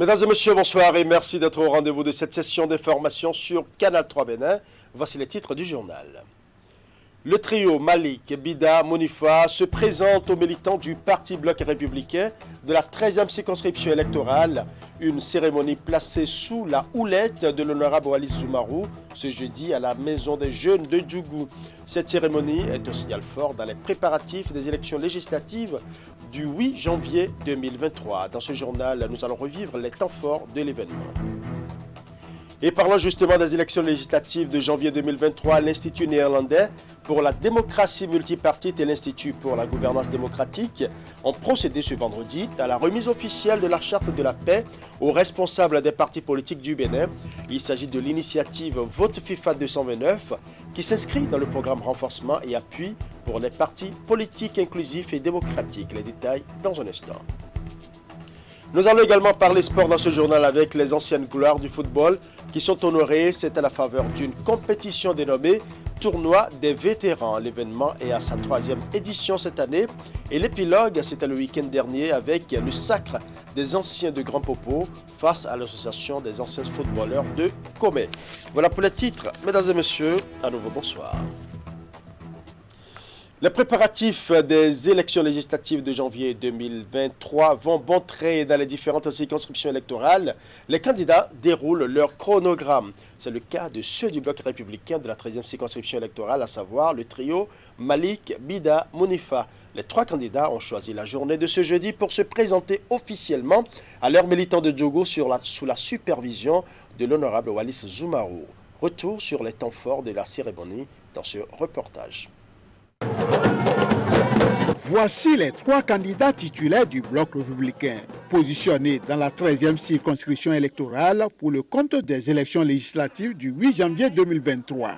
Mesdames et messieurs, bonsoir et merci d'être au rendez-vous de cette session d'information sur Canal 3 Bénin. Voici les titres du journal. Le trio Malik, Bida, Monifa se présente aux militants du Parti Bloc républicain de la 13e circonscription électorale. Une cérémonie placée sous la houlette de l'honorable Wallis Zoumarou ce jeudi à la Maison des Jeunes de Djougou. Cette cérémonie est un signal fort dans les préparatifs des élections législatives du 8 janvier 2023. Dans ce journal, nous allons revivre les temps forts de l'événement. Et parlons justement des élections législatives de janvier 2023, l'Institut néerlandais pour la démocratie multipartite et l'Institut pour la gouvernance démocratique ont procédé ce vendredi à la remise officielle de la Charte de la paix aux responsables des partis politiques du Bénin. Il s'agit de l'initiative Vote FIFA 229 qui s'inscrit dans le programme renforcement et appui pour les partis politiques inclusifs et démocratiques. Les détails dans un instant. Nous allons également parler sport dans ce journal avec les anciennes gloires du football qui sont honorées. C'est à la faveur d'une compétition dénommée Tournoi des vétérans. L'événement est à sa 3e édition cette année et l'épilogue, c'était le week-end dernier avec le sacre des anciens de Grand Popo face à l'association des anciens footballeurs de Comé. Voilà pour les titres. Mesdames et messieurs, à nouveau bonsoir. Les préparatifs des élections législatives de janvier 2023 vont bon train dans les différentes circonscriptions électorales. Les candidats déroulent leur chronogramme. C'est le cas de ceux du bloc républicain de la 13e circonscription électorale, à savoir le trio Malik, Bida, Monifa. Les 3 candidats ont choisi la journée de ce jeudi pour se présenter officiellement à leurs militants de Djougou sous la supervision de l'honorable Wallis Zoumarou. Retour sur les temps forts de la cérémonie dans ce reportage. Voici les 3 candidats titulaires du bloc républicain, positionnés dans la 13e circonscription électorale pour le compte des élections législatives du 8 janvier 2023.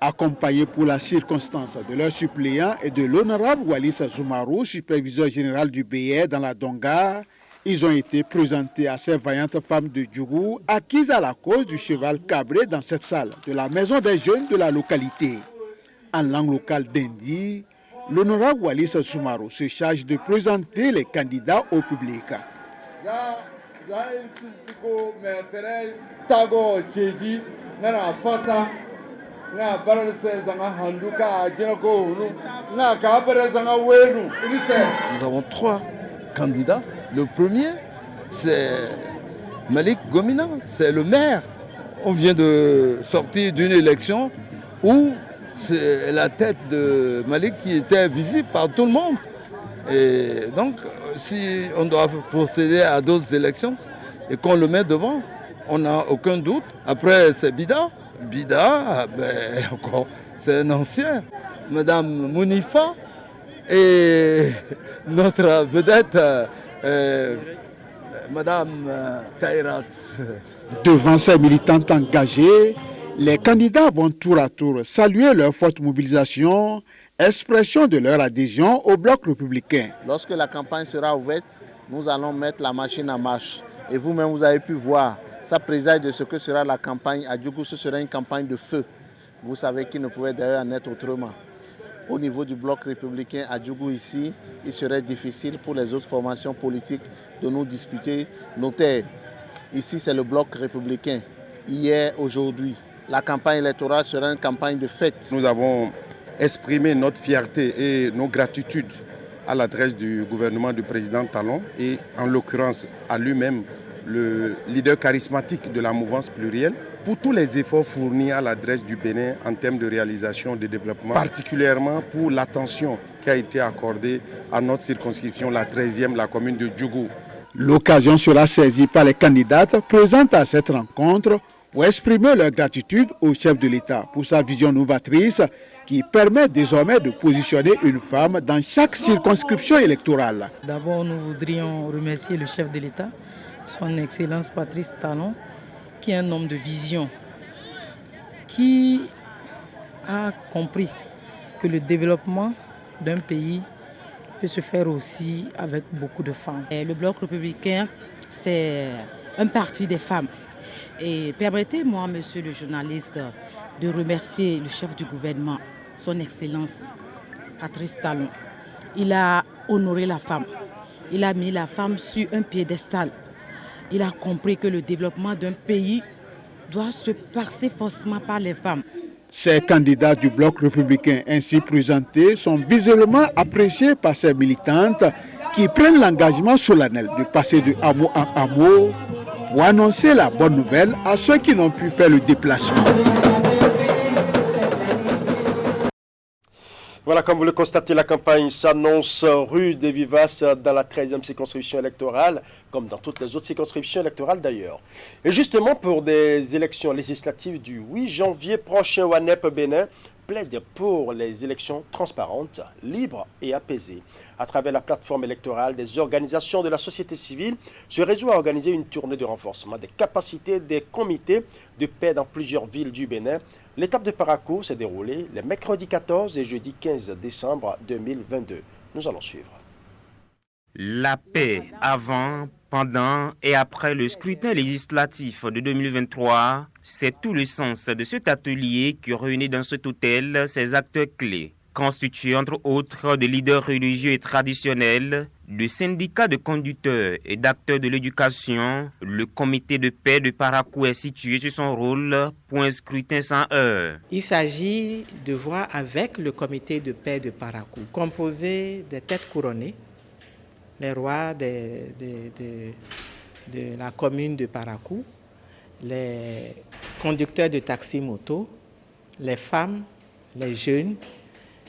Accompagnés pour la circonstance de leurs suppléants et de l'honorable Wallis Zoumarou, superviseur général du BR dans la Donga, ils ont été présentés à ces vaillantes femmes de Djougou, acquises à la cause du cheval cabré dans cette salle de la Maison des Jeunes de la localité. En langue locale d'Indi, l'honorable Wallis Zoumarou se charge de présenter les candidats au public. Nous avons 3 candidats. Le premier, c'est Malik Gomina, c'est le maire. On vient de sortir d'une élection où c'est la tête de Malik qui était visible par tout le monde. Et donc, si on doit procéder à d'autres élections et qu'on le met devant, on n'a aucun doute. Après, c'est Bida. Bida, encore, c'est un ancien. Madame Monifa et notre vedette, Madame Taïrat. Devant ces militantes engagées, les candidats vont tour à tour saluer leur forte mobilisation, expression de leur adhésion au bloc républicain. Lorsque la campagne sera ouverte, nous allons mettre la machine en marche. Et vous-même, vous avez pu voir, ça présage de ce que sera la campagne. À Djougou, ce sera une campagne de feu. Vous savez qu'il ne pouvait d'ailleurs en être autrement. Au niveau du bloc républicain à Djougou ici, il serait difficile pour les autres formations politiques de nous disputer nos terres. Ici, c'est le bloc républicain. Hier, aujourd'hui, la campagne électorale sera une campagne de fête. Nous avons exprimé notre fierté et nos gratitudes à l'adresse du gouvernement du président Talon et en l'occurrence à lui-même, le leader charismatique de la mouvance plurielle, pour tous les efforts fournis à l'adresse du Bénin en termes de réalisation de développement, particulièrement pour l'attention qui a été accordée à notre circonscription, la 13e, la commune de Djougou. L'occasion sera saisie par les candidates présentes à cette rencontre pour exprimer leur gratitude au chef de l'État pour sa vision novatrice qui permet désormais de positionner une femme dans chaque circonscription électorale. D'abord, nous voudrions remercier le chef de l'État, son Excellence Patrice Talon, qui est un homme de vision, qui a compris que le développement d'un pays peut se faire aussi avec beaucoup de femmes. Et le Bloc républicain, c'est un parti des femmes. Et permettez-moi, monsieur le journaliste, de remercier le chef du gouvernement, son Excellence Patrice Talon. Il a honoré la femme. Il a mis la femme sur un piédestal. Il a compris que le développement d'un pays doit se passer forcément par les femmes. Ces candidats du bloc républicain ainsi présentés sont visiblement appréciés par ces militantes qui prennent l'engagement solennel de passer de hameau en hameau pour annoncer la bonne nouvelle à ceux qui n'ont pu faire le déplacement. Voilà, comme vous le constatez, la campagne s'annonce rude et vivace dans la 13e circonscription électorale, comme dans toutes les autres circonscriptions électorales d'ailleurs. Et justement, pour des élections législatives du 8 janvier prochain, WANEP Bénin plaide pour les élections transparentes, libres et apaisées. À travers la plateforme électorale, des organisations de la société civile se résout à organiser une tournée de renforcement des capacités des comités de paix dans plusieurs villes du Bénin. L'étape de Parakou s'est déroulée les mercredis 14 et jeudi 15 décembre 2022. Nous allons suivre. La paix avant, pendant et après le scrutin législatif de 2023, c'est tout le sens de cet atelier qui réunit dans cet hôtel ces acteurs clés, constitués entre autres de leaders religieux et traditionnels, de syndicats de conducteurs et d'acteurs de l'éducation. Le comité de paix de Parakou est situé sur son rôle pour un scrutin sans heurts. Il s'agit de voir avec le comité de paix de Parakou, composé des têtes couronnées, les rois de la commune de Parakou, les conducteurs de taxi-moto, les femmes, les jeunes,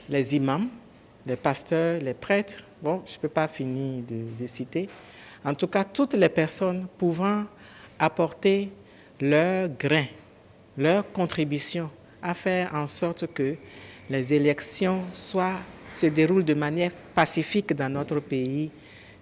les imams, les pasteurs, les prêtres. Bon, je ne peux pas finir de citer. En tout cas, toutes les personnes pouvant apporter leur grain, leur contribution à faire en sorte que les élections se déroulent de manière pacifique dans notre pays.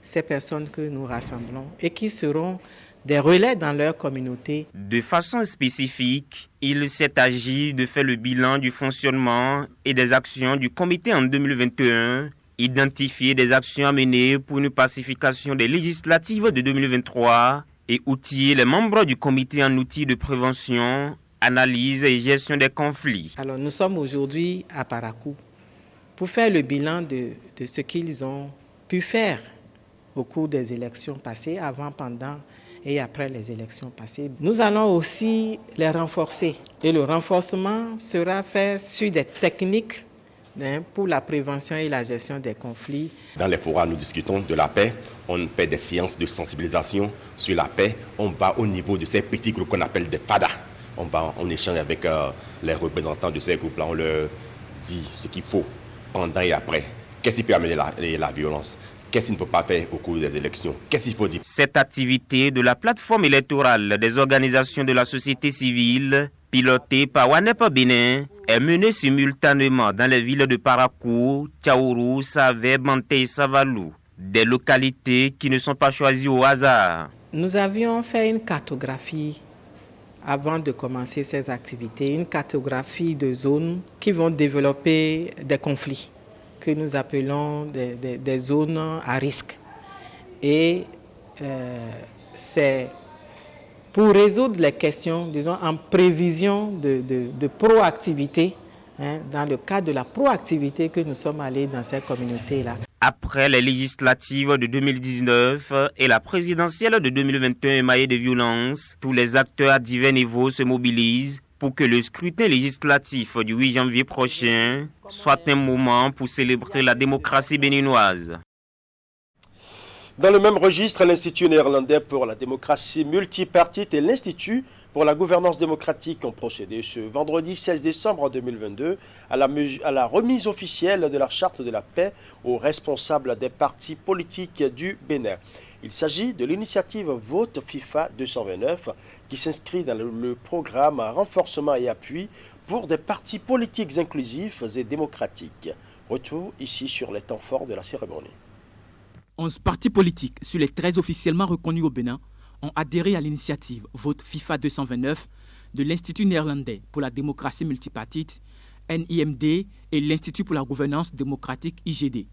Ces personnes que nous rassemblons et qui seront des relais dans leur communauté. De façon spécifique, il s'est agi de faire le bilan du fonctionnement et des actions du comité en 2021, identifier des actions à mener pour une pacification des législatives de 2023 et outiller les membres du comité en outils de prévention, analyse et gestion des conflits. Alors nous sommes aujourd'hui à Parakou pour faire le bilan de ce qu'ils ont pu faire au cours des élections passées, avant, pendant et après les élections passées. Nous allons aussi les renforcer. Et le renforcement sera fait sur des techniques pour la prévention et la gestion des conflits. Dans les forats, nous discutons de la paix. On fait des séances de sensibilisation sur la paix. On va au niveau de ces petits groupes qu'on appelle des FADA. On échange avec les représentants de ces groupes-là. On leur dit ce qu'il faut pendant et après. Qu'est-ce qui peut amener la violence ? Qu'est-ce qu'il ne faut pas faire au cours des élections? Qu'est-ce qu'il faut dire? Cette activité de la plateforme électorale des organisations de la société civile, pilotée par WANEP Bénin, est menée simultanément dans les villes de Parakou, Tchaourou, Savé, Banté et Savalou, des localités qui ne sont pas choisies au hasard. Nous avions fait une cartographie avant de commencer ces activités, une cartographie de zones qui vont développer des conflits, que nous appelons des zones à risque. Et c'est pour résoudre les questions, disons, en prévision de proactivité, dans le cadre de la proactivité que nous sommes allés dans ces communautés-là. Après les législatives de 2019 et la présidentielle de 2021 émaillée de violence, tous les acteurs à divers niveaux se mobilisent pour que le scrutin législatif du 8 janvier prochain soit un moment pour célébrer la démocratie béninoise. Dans le même registre, l'Institut néerlandais pour la démocratie multipartite et l'Institut pour la gouvernance démocratique ont procédé ce vendredi 16 décembre 2022 à la remise officielle de la charte de la paix aux responsables des partis politiques du Bénin. Il s'agit de l'initiative Vote FIFA 229 qui s'inscrit dans le programme renforcement et appui pour des partis politiques inclusifs et démocratiques. Retour ici sur les temps forts de la cérémonie. 11 partis politiques sur les 13 officiellement reconnus au Bénin ont adhéré à l'initiative Vote FIFA 229 de l'Institut néerlandais pour la démocratie multipartite, NIMD, et l'Institut pour la gouvernance démocratique, IGD.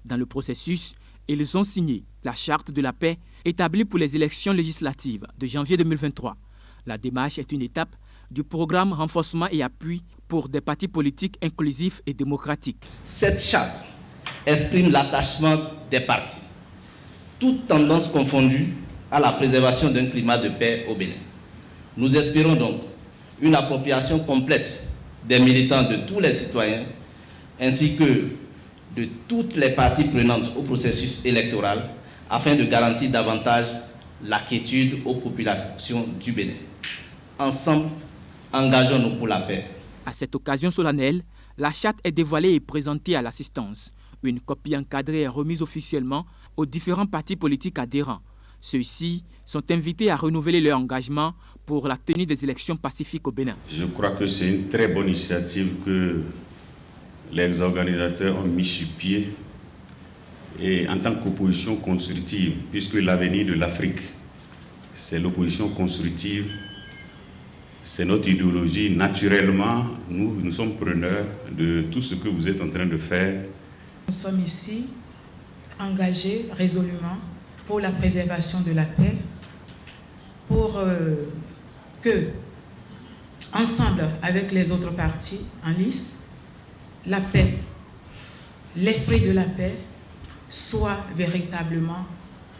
Dans le processus, ils ont signé la charte de la paix établie pour les élections législatives de janvier 2023. La démarche est une étape du programme renforcement et appui pour des partis politiques inclusifs et démocratiques. Cette charte exprime l'attachement des partis, toutes tendances confondues, à la préservation d'un climat de paix au Bénin. Nous espérons donc une appropriation complète des militants de tous les citoyens ainsi que de toutes les parties prenantes au processus électoral afin de garantir davantage la quiétude aux populations du Bénin. Ensemble, engageons-nous pour la paix. À cette occasion solennelle, la charte est dévoilée et présentée à l'assistance. Une copie encadrée est remise officiellement aux différents partis politiques adhérents. Ceux-ci sont invités à renouveler leur engagement pour la tenue des élections pacifiques au Bénin. Je crois que c'est une très bonne initiative que les organisateurs ont mis sur pied et en tant qu'opposition constructive, puisque l'avenir de l'Afrique, c'est l'opposition constructive, c'est notre idéologie. Naturellement, nous sommes preneurs de tout ce que vous êtes en train de faire. Nous sommes ici engagés résolument pour la préservation de la paix, pour que, ensemble avec les autres partis en lice, la paix, l'esprit de la paix soit véritablement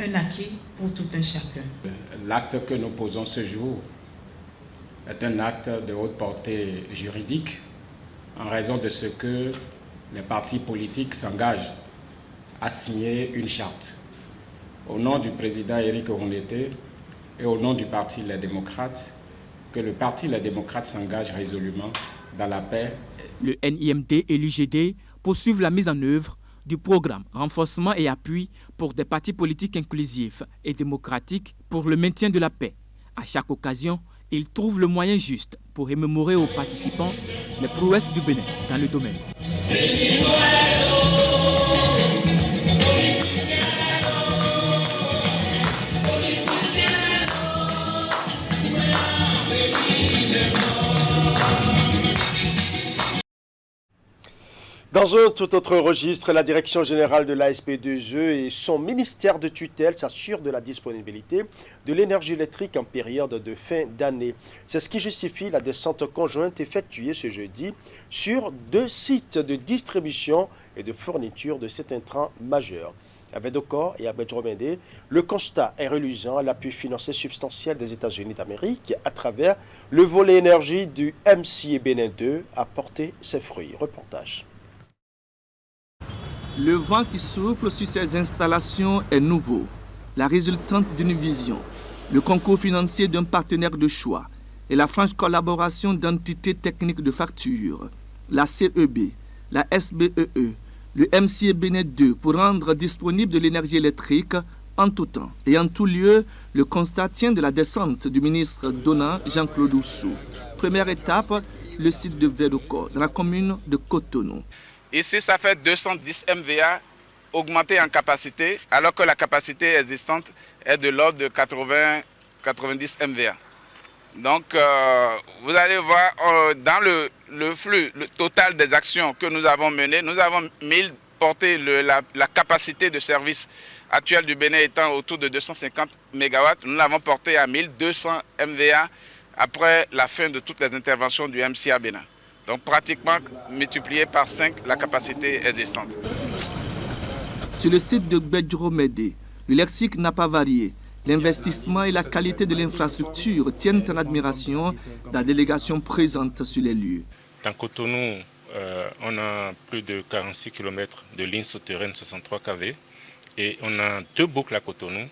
un acquis pour tout un chacun. L'acte que nous posons ce jour est un acte de haute portée juridique en raison de ce que les partis politiques s'engagent à signer une charte. Au nom du président Éric Rondeté et au nom du Parti Les Démocrates, que le Parti Les Démocrates s'engage résolument dans la paix. Le NIMD et l'UGD poursuivent la mise en œuvre du programme renforcement et appui pour des partis politiques inclusifs et démocratiques pour le maintien de la paix. À chaque occasion, ils trouvent le moyen juste pour remémorer aux participants les prouesses du Bénin dans le domaine. Dans un tout autre registre, la Direction générale de l'ASP2E et son ministère de tutelle s'assurent de la disponibilité de l'énergie électrique en période de fin d'année. C'est ce qui justifie la descente conjointe effectuée ce jeudi sur 2 sites de distribution et de fourniture de cet intrant majeur. À Védocor et à Bedromende, le constat est reluisant à l'appui financier substantiel des États-Unis d'Amérique à travers le volet énergie du MCA Bénin 2 a porté ses fruits. Reportage. Le vent qui souffle sur ces installations est nouveau, la résultante d'une vision, le concours financier d'un partenaire de choix et la franche collaboration d'entités techniques de facture, la CEB, la SBEE, le MCA Bénin 2 pour rendre disponible de l'énergie électrique en tout temps et en tout lieu. Le constat tient de la descente du ministre Dona Jean-Claude Oussou. Première étape, le site de Védocor, dans la commune de Cotonou. Ici, ça fait 210 MVA augmentés en capacité, alors que la capacité existante est de l'ordre de 80-90 MVA. Donc, vous allez voir, dans le flux total des actions que nous avons menées, nous avons porté la capacité de service actuelle du Bénin étant autour de 250 MW. Nous l'avons porté à 1200 MVA après la fin de toutes les interventions du MCA Bénin. Donc pratiquement multiplié par 5 la capacité existante. Sur le site de Bedromede, le lexique n'a pas varié. L'investissement et la qualité de l'infrastructure tiennent en admiration la délégation présente sur les lieux. Dans Cotonou, on a plus de 46 km de lignes souterraines 63 kV et on a 2 boucles à Cotonou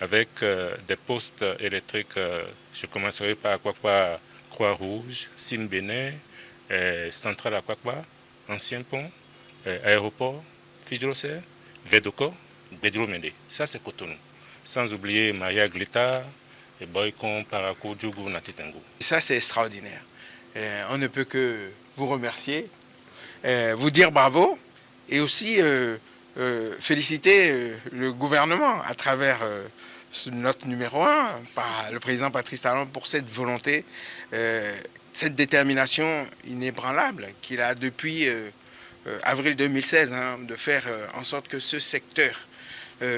avec des postes électriques. Je commencerai par Akwakwa, Croix-Rouge, Sine Bénin, Centrale à Kwakwa, Ancien Pont, Aéroport, Fidjrosser, Védocor, Bedromende. Ça, c'est Cotonou. Sans oublier Maria Glita, Boycon, Parakou, Djougou, Natitengo. Ça, c'est extraordinaire. On ne peut que vous remercier, vous dire bravo et aussi féliciter le gouvernement à travers notre numéro 1, par le président Patrice Talon, pour cette volonté, cette détermination inébranlable qu'il a depuis avril 2016, de faire en sorte que ce secteur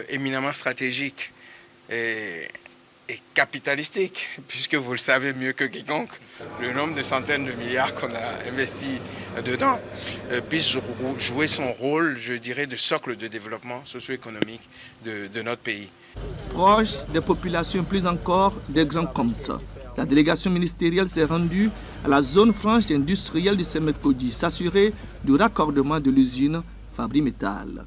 éminemment stratégique est capitalistique, puisque vous le savez mieux que quiconque, le nombre de centaines de milliards qu'on a investis dedans puisse jouer son rôle, je dirais, de socle de développement socio-économique de notre pays. Proche des populations, plus encore des grands comptes, la délégation ministérielle s'est rendue à la zone franche industrielle du Semek-Podji, s'assurer du raccordement de l'usine Fabri-Métal.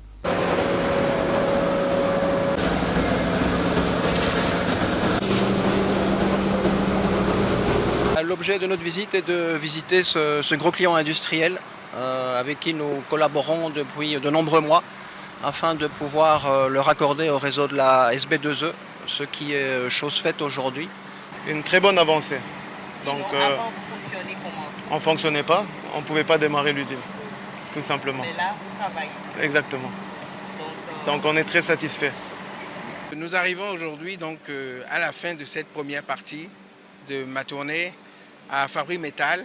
L'objet de notre visite est de visiter ce gros client industriel avec qui nous collaborons depuis de nombreux mois afin de pouvoir le raccorder au réseau de la SB2E, ce qui est chose faite aujourd'hui. Une très bonne avancée. Donc, avant, vous fonctionnez comment? On ne fonctionnait pas, on ne pouvait pas démarrer l'usine, tout simplement. Mais là, vous travaillez. Exactement. Donc on est très satisfait. Nous arrivons aujourd'hui donc à la fin de cette première partie de ma tournée à Fabri-Métal,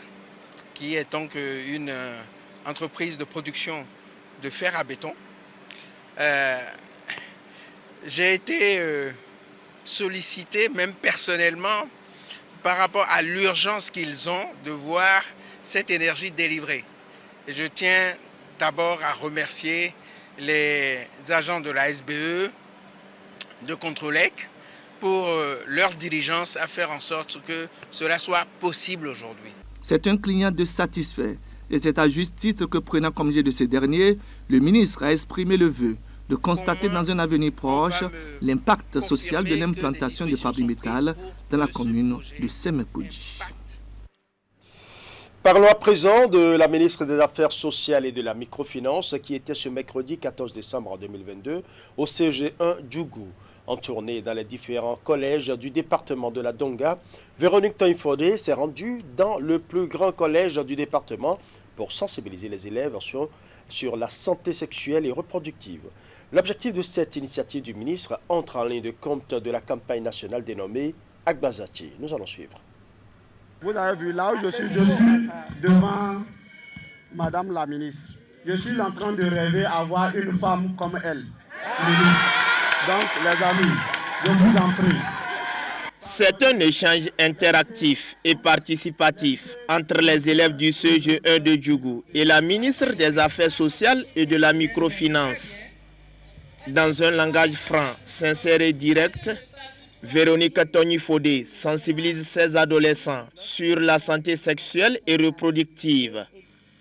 qui est donc une entreprise de production de fer à béton. J'ai été sollicité, même personnellement, par rapport à l'urgence qu'ils ont de voir cette énergie délivrée. Et je tiens d'abord à remercier les agents de la SBE, de Controlec, pour leur diligence à faire en sorte que cela soit possible aujourd'hui. C'est un client de satisfait et c'est à juste titre que, prenant comme jet de ces derniers, le ministre a exprimé le vœu de constater dans un avenir proche l'impact social de l'implantation de Fabri-Métal dans la commune de Semek-Podji. Parlons à présent de la ministre des Affaires sociales et de la microfinance qui était ce mercredi 14 décembre 2022 au CG1 Djougou. En tournée dans les différents collèges du département de la Donga, Véronique Toinfodé s'est rendue dans le plus grand collège du département pour sensibiliser les élèves sur la santé sexuelle et reproductive. L'objectif de cette initiative du ministre entre en ligne de compte de la campagne nationale dénommée Agbazachi. Nous allons suivre. Vous avez vu là où je suis devant Madame la ministre. Je suis en train de rêver avoir une femme comme elle, ministre. Donc, les amis, je vous en prie. C'est un échange interactif et participatif entre les élèves du CG1 de Djougou et la ministre des Affaires sociales et de la microfinance. Dans un langage franc, sincère et direct, Véronique Toinfodé sensibilise ses adolescents sur la santé sexuelle et reproductive.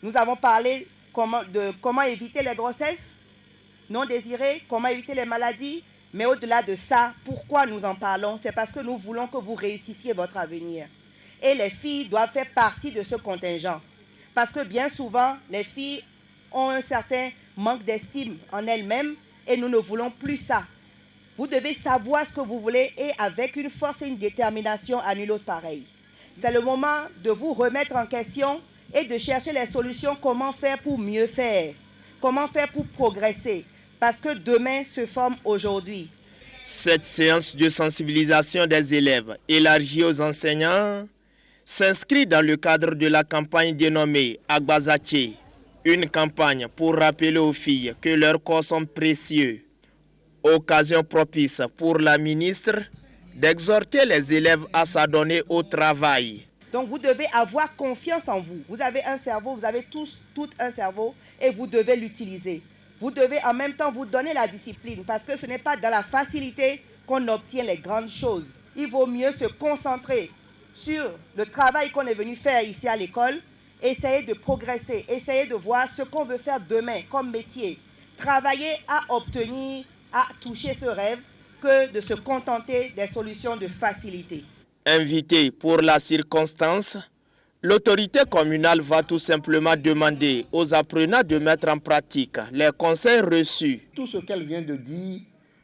Nous avons parlé de comment éviter les grossesses non désirées, comment éviter les maladies. Mais au-delà de ça, pourquoi nous en parlons? C'est parce que nous voulons que vous réussissiez votre avenir. Et les filles doivent faire partie de ce contingent. Parce que bien souvent, les filles ont un certain manque d'estime en elles-mêmes et nous ne voulons plus ça. Vous devez savoir ce que vous voulez et avec une force et une détermination à nul autre pareil. C'est le moment de vous remettre en question et de chercher les solutions, comment faire pour mieux faire, comment faire pour progresser. Parce que demain se forme aujourd'hui. Cette séance de sensibilisation des élèves élargie aux enseignants s'inscrit dans le cadre de la campagne dénommée Agbazachi, une campagne pour rappeler aux filles que leurs corps sont précieux. Occasion propice pour la ministre d'exhorter les élèves à s'adonner au travail. Donc vous devez avoir confiance en vous. Vous avez un cerveau, vous avez tous un cerveau et vous devez l'utiliser. Vous devez en même temps vous donner la discipline parce que ce n'est pas dans la facilité qu'on obtient les grandes choses. Il vaut mieux se concentrer sur le travail qu'on est venu faire ici à l'école, essayer de progresser, essayer de voir ce qu'on veut faire demain comme métier. Travailler à obtenir, à toucher ce rêve que de se contenter des solutions de facilité. Invité pour la circonstance, l'autorité communale va tout simplement demander aux apprenants de mettre en pratique les conseils reçus. Tout ce qu'elle vient de dire,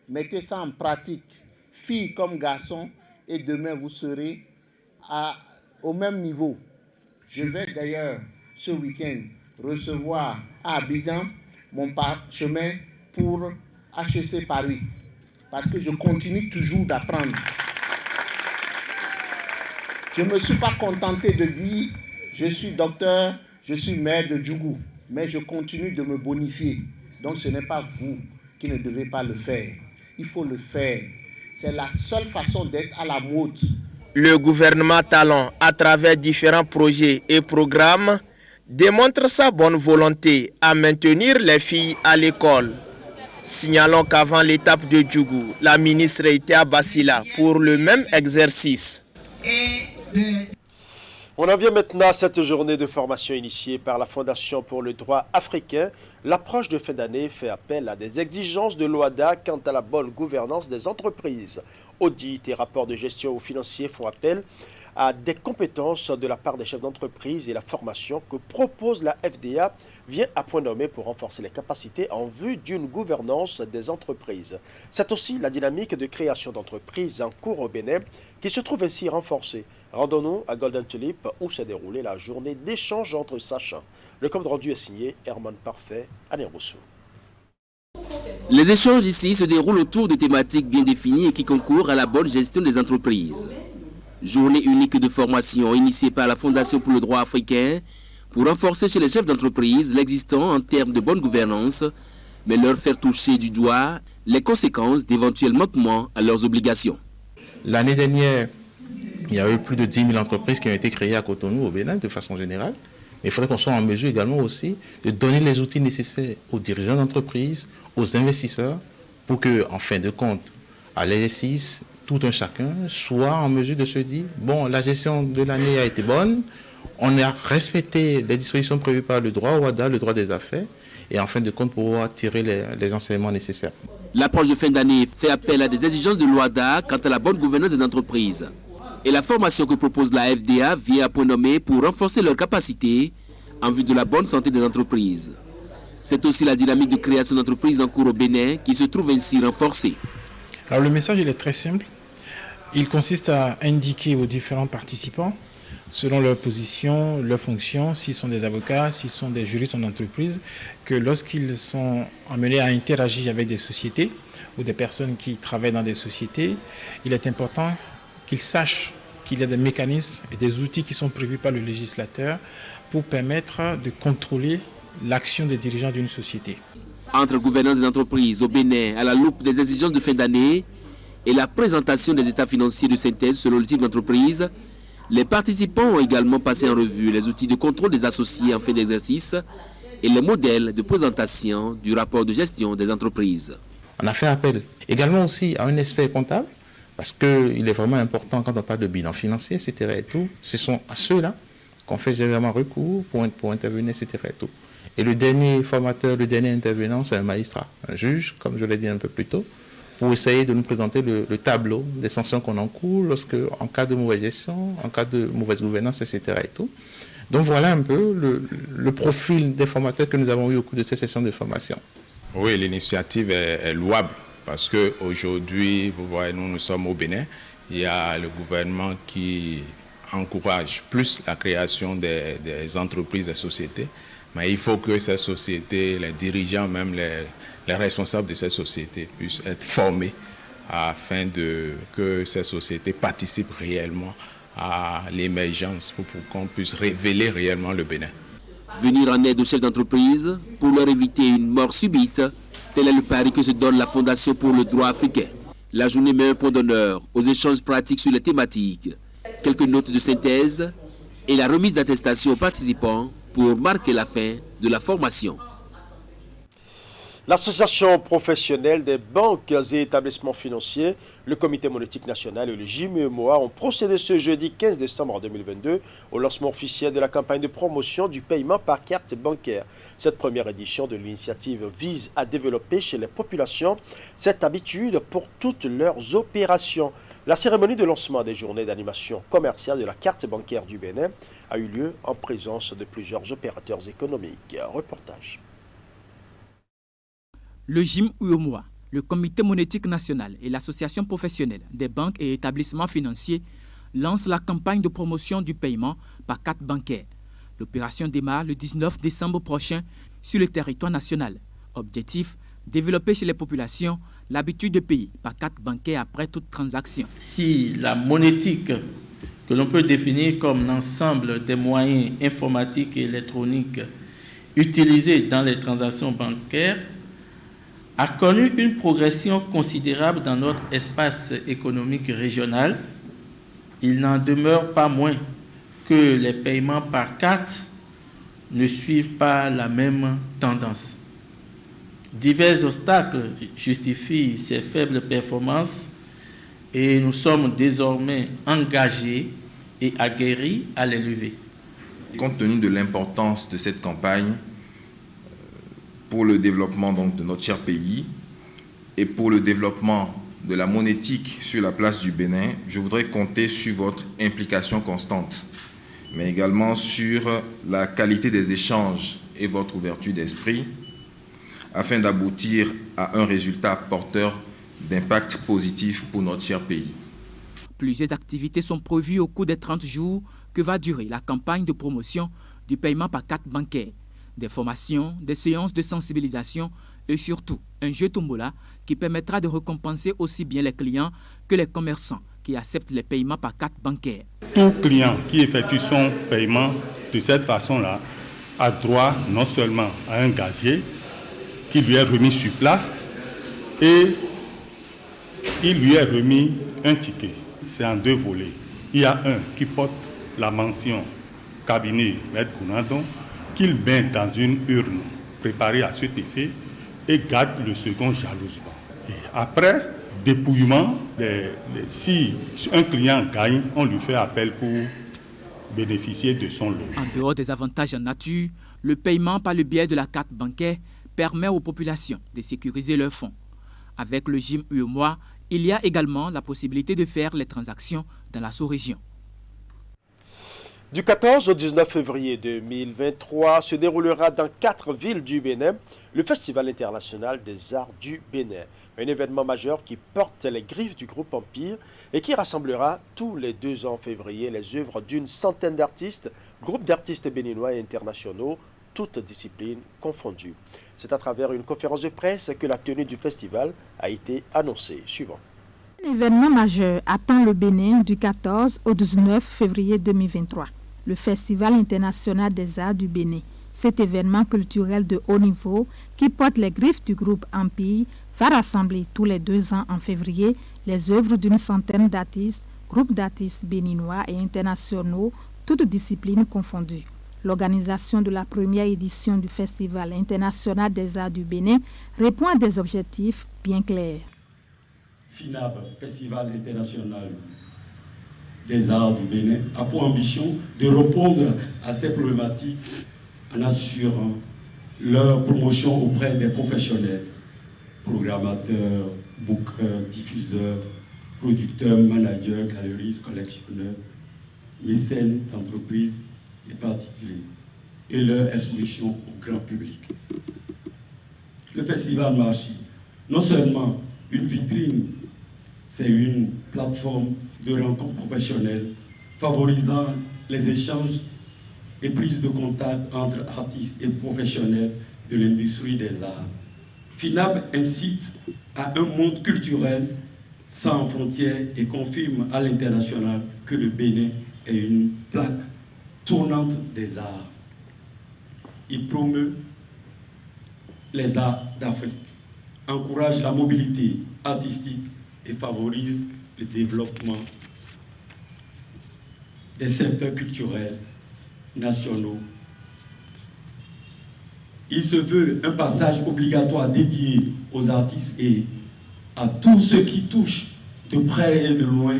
mettez ça en pratique, filles comme garçons, et demain vous serez au même niveau. Je vais d'ailleurs ce week-end recevoir à Abidjan mon chemin pour HEC Paris, parce que je continue toujours d'apprendre. Je ne me suis pas contenté de dire je suis docteur, je suis maire de Djougou, mais je continue de me bonifier. Donc ce n'est pas vous qui ne devez pas le faire. Il faut le faire. C'est la seule façon d'être à la mode. Le gouvernement Talon, à travers différents projets et programmes, démontre sa bonne volonté à maintenir les filles à l'école. Signalons qu'avant l'étape de Djougou, la ministre était à Bassila pour le même exercice. On en vient maintenant à cette journée de formation initiée par la Fondation pour le droit africain. L'approche de fin d'année fait appel à des exigences de l'OHADA quant à la bonne gouvernance des entreprises. Audits et rapports de gestion ou financiers font appel à des compétences de la part des chefs d'entreprise et la formation que propose la FDA vient à point nommé pour renforcer les capacités en vue d'une gouvernance des entreprises. C'est aussi la dynamique de création d'entreprises en cours au Bénin qui se trouve ainsi renforcée. Rendons-nous à Golden Tulip où s'est déroulée la journée d'échange entre sachants. Le compte rendu est signé Herman Parfait à Néroussou. Les échanges ici se déroulent autour de thématiques bien définies et qui concourent à la bonne gestion des entreprises. Journée unique de formation initiée par la Fondation pour le droit africain pour renforcer chez les chefs d'entreprise l'existant en termes de bonne gouvernance, mais leur faire toucher du doigt les conséquences d'éventuels manquements à leurs obligations. L'année dernière, il y a eu plus de 10 000 entreprises qui ont été créées à Cotonou, au Bénin, de façon générale. Mais il faudrait qu'on soit en mesure également aussi de donner les outils nécessaires aux dirigeants d'entreprise, aux investisseurs, pour que, en fin de compte, à l'exercice, tout un chacun soit en mesure de se dire, bon, la gestion de l'année a été bonne, on a respecté les dispositions prévues par le droit OHADA, le droit des affaires, et en fin de compte, pouvoir tirer les enseignements nécessaires. L'approche de fin d'année fait appel à des exigences de l'OHADA quant à la bonne gouvernance des entreprises. Et la formation que propose la FDA vient à point nommé pour renforcer leurs capacités en vue de la bonne santé des entreprises. C'est aussi la dynamique de création d'entreprises en cours au Bénin qui se trouve ainsi renforcée. Alors le message il est très simple. Il consiste à indiquer aux différents participants, selon leur position, leur fonction, s'ils sont des avocats, s'ils sont des juristes en entreprise, que lorsqu'ils sont amenés à interagir avec des sociétés ou des personnes qui travaillent dans des sociétés, il est important qu'ils sachent qu'il y a des mécanismes et des outils qui sont prévus par le législateur pour permettre de contrôler l'action des dirigeants d'une société. Entre gouvernance des entreprises au Bénin à la loupe des exigences de fin d'année et la présentation des états financiers de synthèse selon le type d'entreprise, les participants ont également passé en revue les outils de contrôle des associés en fin d'exercice et les modèles de présentation du rapport de gestion des entreprises. On a fait appel également aussi à un expert comptable, parce qu'il est vraiment important quand on parle de bilan financier, etc. et tout, ce sont à ceux-là qu'on fait généralement recours pour intervenir, etc. et tout. Et le dernier formateur, le dernier intervenant, c'est un magistrat, un juge, comme je l'ai dit un peu plus tôt, pour essayer de nous présenter le tableau des sanctions qu'on encourt en cas de mauvaise gestion, en cas de mauvaise gouvernance, etc. et tout. Donc voilà un peu le profil des formateurs que nous avons eu au cours de cette session de formation. Oui, l'initiative est louable parce qu'aujourd'hui, vous voyez, nous sommes au Bénin. Il y a le gouvernement qui encourage plus la création des entreprises, des sociétés. Mais il faut que ces sociétés, les dirigeants, même les responsables de ces sociétés puissent être formés afin que ces sociétés participent réellement à l'émergence pour qu'on puisse révéler réellement le Bénin. Venir en aide aux chefs d'entreprise pour leur éviter une mort subite, tel est le pari que se donne la Fondation pour le droit africain. La journée met un point d'honneur aux échanges pratiques sur les thématiques, quelques notes de synthèse et la remise d'attestation aux participants pour marquer la fin de la formation. L'association professionnelle des banques et établissements financiers, le Comité monétique national et le JMEMOA ont procédé ce jeudi 15 décembre 2022 au lancement officiel de la campagne de promotion du paiement par carte bancaire. Cette première édition de l'initiative vise à développer chez les populations cette habitude pour toutes leurs opérations. La cérémonie de lancement des journées d'animation commerciale de la carte bancaire du Bénin a eu lieu en présence de plusieurs opérateurs économiques. Reportage. Le JMEMOA, le Comité monétique national et l'Association professionnelle des banques et établissements financiers lancent la campagne de promotion du paiement par carte bancaire. L'opération démarre le 19 décembre prochain sur le territoire national. Objectif, développer chez les populations l'habitude de payer par carte bancaire après toute transaction. Si la monétique, que l'on peut définir comme l'ensemble des moyens informatiques et électroniques utilisés dans les transactions bancaires, a connu une progression considérable dans notre espace économique régional. Il n'en demeure pas moins que les paiements par carte ne suivent pas la même tendance. Divers obstacles justifient ces faibles performances et nous sommes désormais engagés et aguerris à les lever. Compte tenu de l'importance de cette campagne pour le développement donc, de notre cher pays et pour le développement de la monétique sur la place du Bénin, je voudrais compter sur votre implication constante, mais également sur la qualité des échanges et votre ouverture d'esprit, afin d'aboutir à un résultat porteur d'impact positif pour notre cher pays. Plusieurs activités sont prévues au cours des 30 jours que va durer la campagne de promotion du paiement par carte bancaire. Des formations, des séances de sensibilisation et surtout un jeu tombola qui permettra de récompenser aussi bien les clients que les commerçants qui acceptent les paiements par carte bancaire. Tout client qui effectue son paiement de cette façon-là a droit non seulement à un gazier qui lui est remis sur place et il lui est remis un ticket. C'est en deux volets. Il y a un qui porte la mention cabinet Maître Gounadon qu'il met dans une urne préparée à cet effet et garde le second jalousement. Et après dépouillement, si un client gagne, on lui fait appel pour bénéficier de son lot. En dehors des avantages en nature, le paiement par le biais de la carte bancaire permet aux populations de sécuriser leurs fonds. Avec le GIM UEMOA, il y a également la possibilité de faire les transactions dans la sous-région. Du 14 au 19 février 2023 se déroulera dans 4 villes du Bénin le Festival international des arts du Bénin. Un événement majeur qui porte les griffes du groupe Empire et qui rassemblera tous les 2 ans en février les œuvres d'une centaine d'artistes, groupes d'artistes béninois et internationaux, toutes disciplines confondues. C'est à travers une conférence de presse que la tenue du festival a été annoncée. Suivant. Un événement majeur attend le Bénin du 14 au 19 février 2023. Le Festival international des arts du Bénin. Cet événement culturel de haut niveau qui porte les griffes du groupe Empire va rassembler tous les 2 ans en février les œuvres d'une centaine d'artistes, groupes d'artistes béninois et internationaux, toutes disciplines confondues. L'organisation de la première édition du Festival international des arts du Bénin répond à des objectifs bien clairs. FINAB, Festival international des arts du Bénin, a pour ambition de répondre à ces problématiques en assurant leur promotion auprès des professionnels, programmateurs, bookers, diffuseurs, producteurs, managers, galeristes, collectionneurs, mécènes d'entreprises et particuliers, et leur exposition au grand public. Le Festival Marchi, non seulement une vitrine, c'est une plateforme de rencontres professionnelles favorisant les échanges et prises de contact entre artistes et professionnels de l'industrie des arts. FINAB incite à un monde culturel sans frontières et confirme à l'international que le Bénin est une plaque tournante des arts. Il promeut les arts d'Afrique, encourage la mobilité artistique et favorise le développement des secteurs culturels nationaux. Il se veut un passage obligatoire dédié aux artistes et à tous ceux qui touchent de près et de loin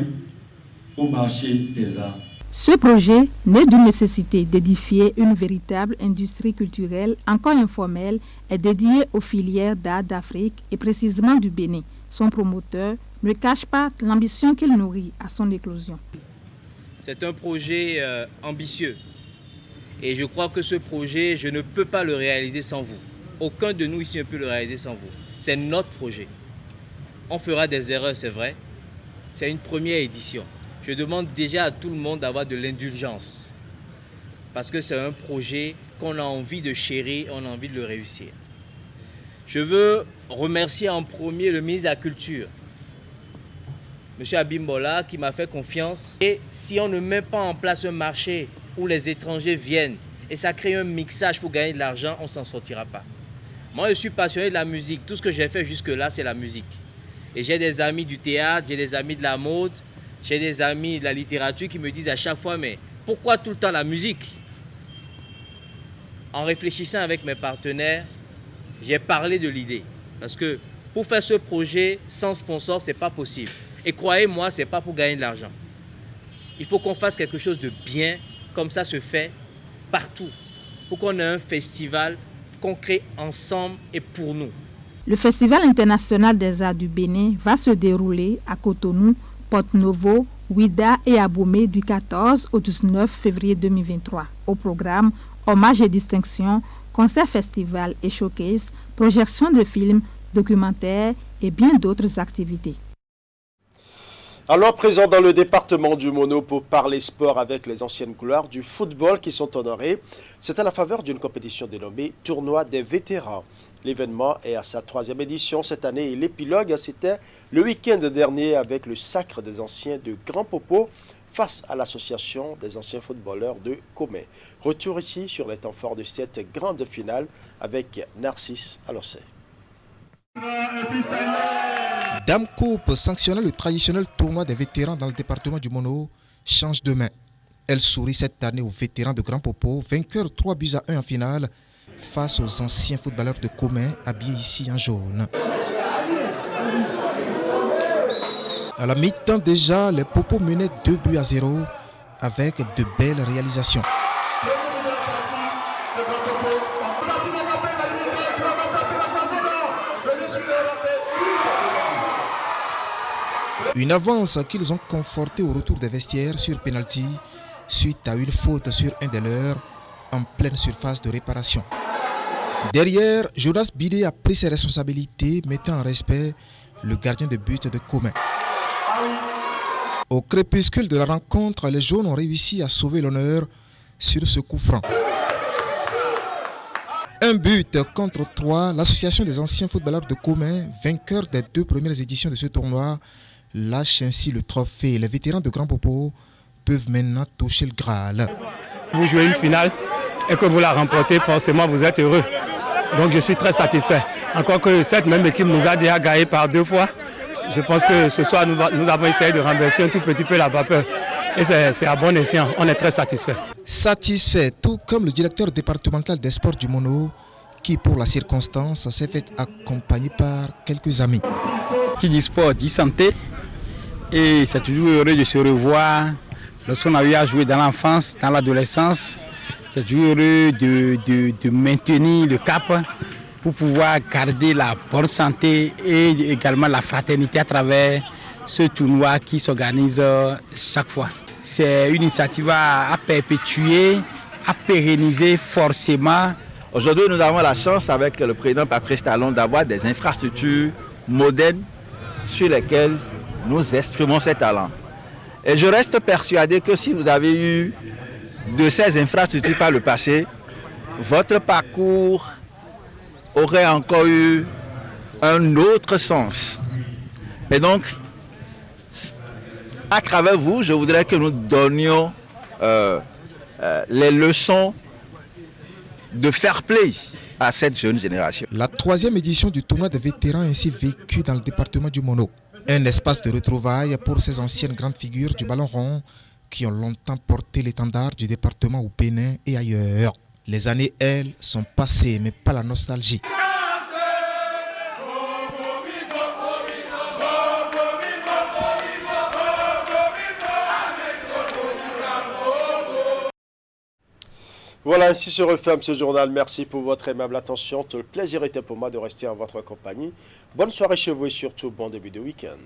au marché des arts. Ce projet naît d'une nécessité d'édifier une véritable industrie culturelle encore informelle et dédiée aux filières d'art d'Afrique et précisément du Bénin. Son promoteur ne cache pas l'ambition qu'il nourrit à son éclosion. C'est un projet ambitieux et je crois que ce projet, je ne peux pas le réaliser sans vous. Aucun de nous ici ne peut le réaliser sans vous. C'est notre projet. On fera des erreurs, c'est vrai. C'est une première édition. Je demande déjà à tout le monde d'avoir de l'indulgence parce que c'est un projet qu'on a envie de chérir, on a envie de le réussir. Je veux remercier en premier le ministre de la Culture, M. Abimbola, qui m'a fait confiance. Et si on ne met pas en place un marché où les étrangers viennent et ça crée un mixage pour gagner de l'argent, on ne s'en sortira pas. Moi, je suis passionné de la musique. Tout ce que j'ai fait jusque-là, c'est la musique. Et j'ai des amis du théâtre, j'ai des amis de la mode, j'ai des amis de la littérature qui me disent à chaque fois, mais pourquoi tout le temps la musique? En réfléchissant avec mes partenaires, j'ai parlé de l'idée. Parce que pour faire ce projet sans sponsor, ce n'est pas possible. Et croyez-moi, ce n'est pas pour gagner de l'argent. Il faut qu'on fasse quelque chose de bien, comme ça se fait partout. Pour qu'on ait un festival qu'on crée ensemble et pour nous. Le Festival international des arts du Bénin va se dérouler à Cotonou, Porto-Novo, Ouidah et Abomey du 14 au 19 février 2023. Au programme, hommage et distinction, concert festival et showcase, projection de films, documentaires et bien d'autres activités. Alors, présent dans le département du Mono pour parler sport avec les anciennes gloires du football qui sont honorées, c'est à la faveur d'une compétition dénommée Tournoi des vétérans. L'événement est à sa 3e édition cette année et l'épilogue, c'était le week-end dernier avec le sacre des anciens de Grand Popo face à l'association des anciens footballeurs de Comé. Retour ici sur les temps forts de cette grande finale avec Narcisse Alossé. Dame Coupe, sanctionnant le traditionnel tournoi des vétérans dans le département du Mono, change de main. Elle sourit cette année aux vétérans de Grand Popo, vainqueurs 3-1 en finale, face aux anciens footballeurs de Comé, habillés ici en jaune. À la mi-temps déjà, les Popos menaient 2-0 avec de belles réalisations. Une avance qu'ils ont confortée au retour des vestiaires sur pénalty suite à une faute sur un des leurs en pleine surface de réparation. Derrière, Jonas Bidé a pris ses responsabilités, mettant en respect le gardien de but de Comé. Au crépuscule de la rencontre, les jaunes ont réussi à sauver l'honneur sur ce coup franc. 1-3, l'association des anciens footballeurs de Comé, vainqueur des 2 premières éditions de ce tournoi, lâche ainsi le trophée. Les vétérans de Grand Popo peuvent maintenant toucher le Graal. Vous jouez une finale et que vous la remportez, forcément vous êtes heureux. Donc je suis très satisfait. Encore que cette même équipe nous a déjà gagné par 2 fois. Je pense que ce soir nous avons essayé de renverser un tout petit peu la vapeur. Et c'est à bon escient, on est très satisfait. Satisfait, tout comme le directeur départemental des sports du Mono, qui pour la circonstance s'est fait accompagner par quelques amis. Qui dit sport dit santé. Et c'est toujours heureux de se revoir. Lorsqu'on a eu à jouer dans l'enfance, dans l'adolescence, c'est toujours heureux de maintenir le cap pour pouvoir garder la bonne santé et également la fraternité à travers ce tournoi qui s'organise chaque fois. C'est une initiative à perpétuer, à pérenniser forcément. Aujourd'hui, nous avons la chance avec le président Patrice Talon d'avoir des infrastructures modernes sur lesquelles nous exprimons ces talents. Et je reste persuadé que si vous avez eu de ces infrastructures par le passé, votre parcours aurait encore eu un autre sens. Et donc, à travers vous, je voudrais que nous donnions les leçons de fair play à cette jeune génération. La 3e édition du tournoi des vétérans ainsi vécue dans le département du Mono. Un espace de retrouvailles pour ces anciennes grandes figures du ballon rond qui ont longtemps porté l'étendard du département au Bénin et ailleurs. Les années, elles, sont passées, mais pas la nostalgie. Voilà, ainsi se referme ce journal. Merci pour votre aimable attention. Tout le plaisir était pour moi de rester en votre compagnie. Bonne soirée chez vous et surtout bon début de week-end.